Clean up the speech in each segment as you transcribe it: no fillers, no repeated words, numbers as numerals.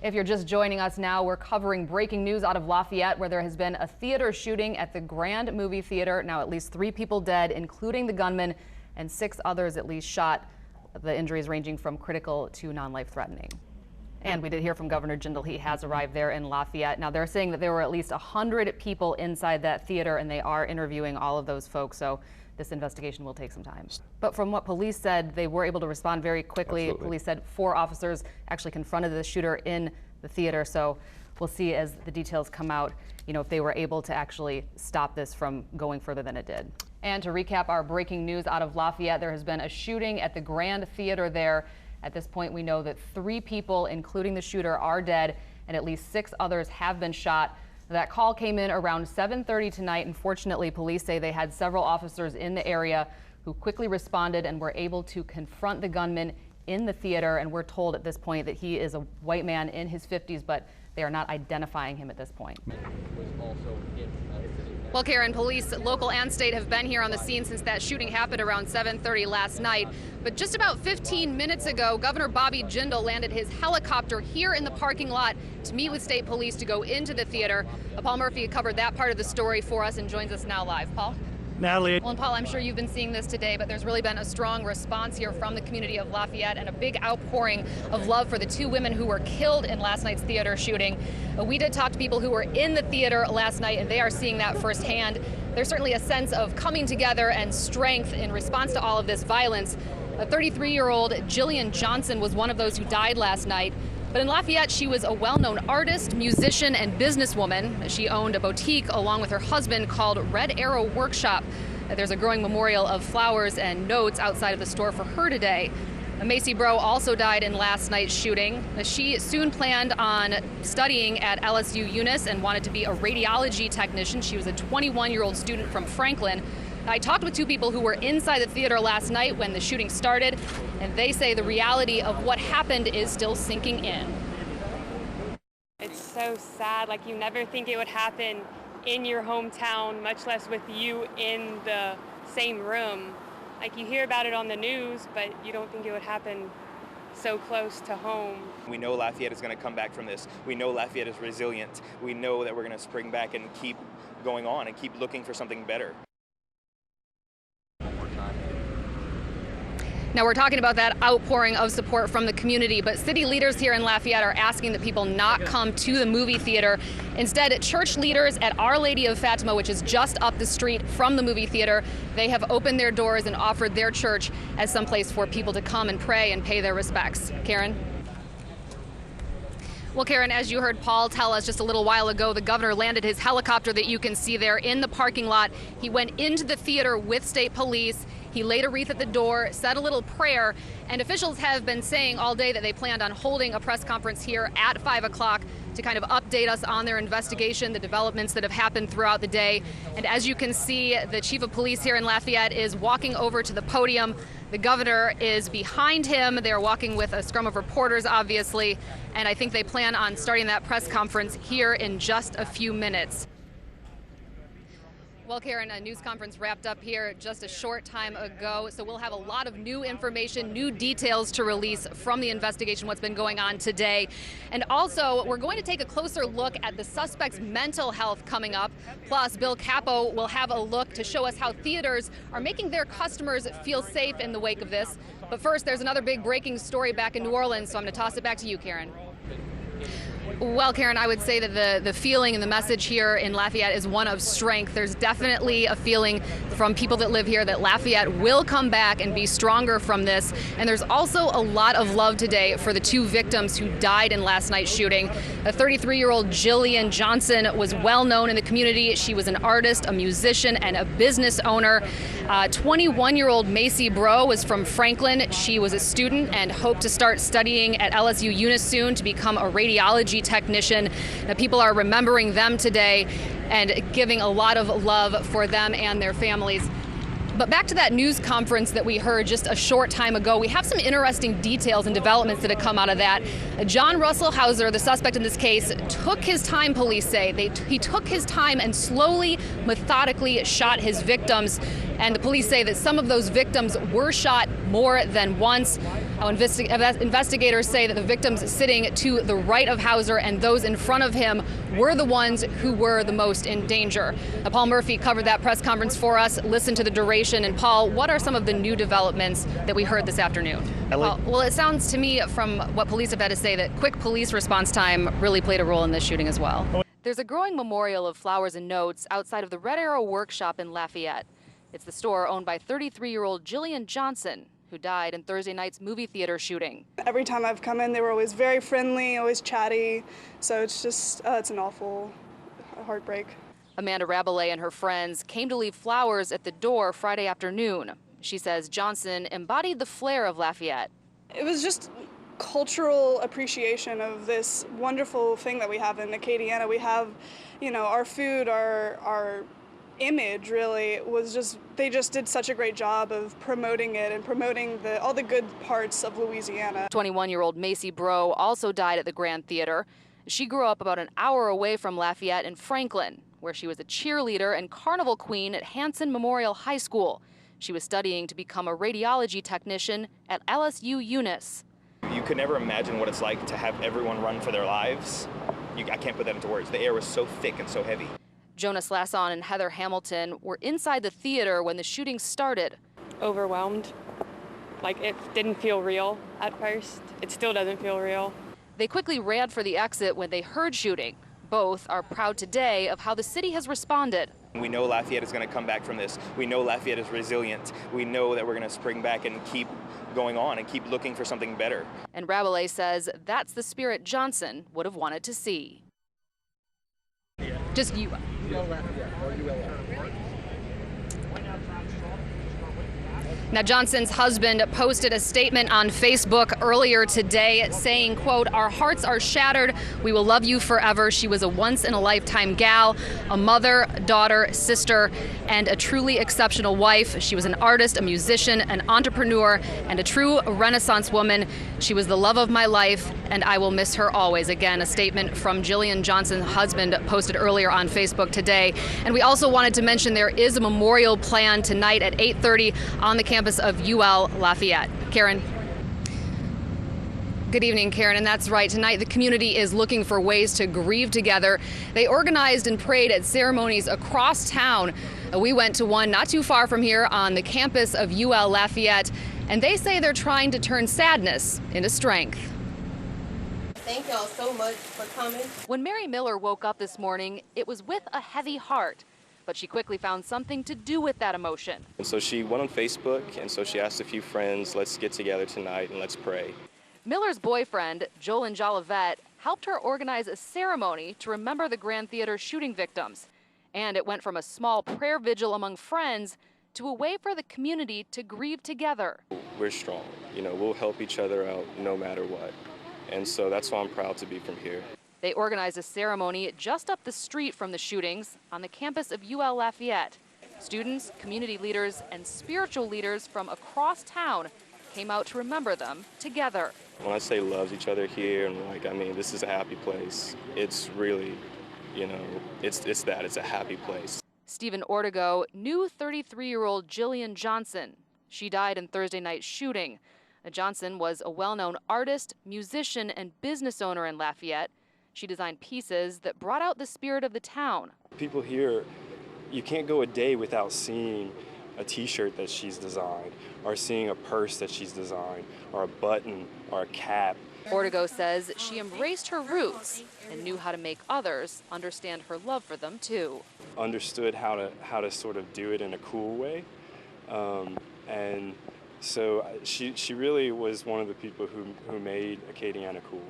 If you're just joining us now, we're covering breaking news out of Lafayette, where there has been a theater shooting at the Grand Movie Theater. Now at least 3 people dead, including the gunman, and 6 others at least shot. The injuries ranging from critical to non-life threatening. And we did hear from Governor Jindal. He has arrived there in Lafayette. Now they're saying that there were at least 100 people inside that theater, and they are interviewing all of those folks. So this investigation will take some time. But from what police said, they were able to respond very quickly. Absolutely. Police said 4 officers actually confronted the shooter in the theater. So we'll see as the details come out, if they were able to actually stop this from going further than it did. And to recap our breaking news out of Lafayette, there has been a shooting at the Grand Theater there. At this point, we know that 3 people, including the shooter, are dead, and at least 6 others have been shot. That call came in around 7:30 tonight, and fortunately, police say they had several officers in the area who quickly responded and were able to confront the gunman in the theater. And we're told at this point that he is a white man in his 50s, but they are not identifying him at this point. Well, Karen, police, local and state, have been here on the scene since that shooting happened around 7:30 last night. But just about 15 minutes ago, Governor Bobby Jindal landed his helicopter here in the parking lot to meet with state police to go into the theater. Paul Murphy covered that part of the story for us and joins us now live. Paul? Natalie. Well, and Paul, I'm sure you've been seeing this today, but there's really been a strong response here from the community of Lafayette and a big outpouring of love for the 2 women who were killed in last night's theater shooting. We did talk to people who were in the theater last night, and they are seeing that firsthand. There's certainly a sense of coming together and strength in response to all of this violence. A 33-year-old Jillian Johnson was one of those who died last night. But in Lafayette, she was a well-known artist, musician, and businesswoman. She owned a boutique along with her husband called Red Arrow Workshop. There's a growing memorial of flowers and notes outside of the store for her today. Macy Bro also died in last night's shooting. She soon planned on studying at LSU Eunice and wanted to be a radiology technician. She was a 21-year-old student from Franklin. I talked with 2 people who were inside the theater last night when the shooting started, and they say the reality of what happened is still sinking in. It's so sad. Like, you never think it would happen in your hometown, much less with you in the same room. Like, you hear about it on the news, but you don't think it would happen so close to home. We know Lafayette is going to come back from this. We know Lafayette is resilient. We know that we're going to spring back and keep going on and keep looking for something better. Now, we're talking about that outpouring of support from the community, but city leaders here in Lafayette are asking that people not come to the movie theater. Instead, church leaders at Our Lady of Fatima, which is just up the street from the movie theater, they have opened their doors and offered their church as some place for people to come and pray and pay their respects. Karen? Well, Karen, as you heard Paul tell us just a little while ago, the governor landed his helicopter that you can see there in the parking lot. He went into the theater with state police. He laid a wreath at the door, said a little prayer, and officials have been saying all day that they planned on holding a press conference here at 5 o'clock to kind of update us on their investigation, the developments that have happened throughout the day. And as you can see, the chief of police here in Lafayette is walking over to the podium. The governor is behind him. They're walking with a scrum of reporters, obviously, and I think they plan on starting that press conference here in just a few minutes. Well, Karen, a news conference wrapped up here just a short time ago, so we'll have a lot of new information, new details to release from the investigation, what's been going on today. And also, we're going to take a closer look at the suspect's mental health coming up. Plus, Bill Capo will have a look to show us how theaters are making their customers feel safe in the wake of this. But first, there's another big breaking story back in New Orleans, so I'm going to toss it back to you, Karen. Well, Karen, I would say that the feeling and the message here in Lafayette is one of strength. There's definitely a feeling from people that live here that Lafayette will come back and be stronger from this. And there's also a lot of love today for the 2 victims who died in last night's shooting. A 33-year-old Jillian Johnson was well known in the community. She was an artist, a musician, and a business owner. 21-year-old Macy Bro was from Franklin. She was a student and hoped to start studying at LSU Eunice soon to become a radiology technician. Now, people are remembering them today and giving a lot of love for them and their families. But back to that news conference that we heard just a short time ago, we have some interesting details and developments that have come out of that. John Russell Hauser, the suspect in this case, took his time, police say. He took his time and slowly, methodically shot his victims. And the police say that some of those victims were shot more than once. Now, investigators say that the victims sitting to the right of Hauser and those in front of him were the ones who were the most in danger. Now, Paul Murphy covered that press conference for us, listened to the duration. And Paul, what are some of the new developments that we heard this afternoon? Well, it sounds to me from what police have had to say that quick police response time really played a role in this shooting as well. There's a growing memorial of flowers and notes outside of the Red Arrow Workshop in Lafayette. It's the store owned by 33-year-old Jillian Johnson, who died in Thursday night's movie theater shooting. Every time I've come in, they were always very friendly, always chatty. So it's just, it's an awful heartbreak. Amanda Rabelais and her friends came to leave flowers at the door Friday afternoon. She says Johnson embodied the flair of Lafayette. It was just cultural appreciation of this wonderful thing that we have in Acadiana. We have, our food, our image really was just, they just did such a great job of promoting it and promoting all the good parts of Louisiana. 21-year-old Macy Bro also died at the Grand Theater. She grew up about an hour away from Lafayette in Franklin, where she was a cheerleader and carnival queen at Hanson Memorial High School. She was studying to become a radiology technician at LSU Eunice. You could never imagine what it's like to have everyone run for their lives. I can't put that into words. The air was so thick and so heavy. Jonas Lasson and Heather Hamilton were inside the theater when the shooting started. Overwhelmed. Like, it didn't feel real at first. It still doesn't feel real. They quickly ran for the exit when they heard shooting. Both are proud today of how the city has responded. We know Lafayette is going to come back from this. We know Lafayette is resilient. We know that we're going to spring back and keep going on and keep looking for something better. And Rabelais says that's the spirit Johnson would have wanted to see. Just you. Now, Johnson's husband posted a statement on Facebook earlier today saying, quote, "Our hearts are shattered. We will love you forever. She was a once-in-a-lifetime gal, a mother, daughter, sister, and a truly exceptional wife. She was an artist, a musician, an entrepreneur, and a true Renaissance woman. She was the love of my life, and I will miss her always." Again, a statement from Jillian Johnson's husband posted earlier on Facebook today. And we also wanted to mention there is a memorial planned tonight at 8:30 on the campus of UL Lafayette. Karen. Good evening, Karen. And that's right. Tonight, the community is looking for ways to grieve together. They organized and prayed at ceremonies across town. We went to one not too far from here on the campus of UL Lafayette, and they say they're trying to turn sadness into strength. Thank y'all so much for coming. When Mary Miller woke up this morning, it was with a heavy heart. But she quickly found something to do with that emotion. And so she went on Facebook, and so she asked a few friends, let's get together tonight and let's pray. Miller's boyfriend, Joel Jolivet, helped her organize a ceremony to remember the Grand Theater shooting victims. And it went from a small prayer vigil among friends to a way for the community to grieve together. We're strong. We'll help each other out no matter what. And so that's why I'm proud to be from here. They organized a ceremony just up the street from the shootings on the campus of UL Lafayette. Students, community leaders, and spiritual leaders from across town came out to remember them together. When I say loves each other here, this is a happy place. It's really, it's that. It's a happy place. Stephen Ortego knew 33-year-old Jillian Johnson. She died in Thursday night's shooting. Johnson was a well-known artist, musician, and business owner in Lafayette. She designed pieces that brought out the spirit of the town. People here, you can't go a day without seeing a t-shirt that she's designed, or seeing a purse that she's designed, or a button, or a cap. Ortego says she embraced her roots and knew how to make others understand her love for them too. Understood how to sort of do it in a cool way. And so she really was one of the people who made Acadiana cool.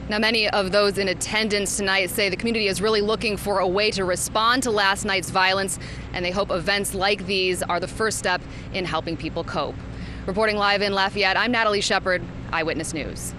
Now, many of those in attendance tonight say the community is really looking for a way to respond to last night's violence, and they hope events like these are the first step in helping people cope. Reporting live in Lafayette, I'm Natalie Shepard, Eyewitness News.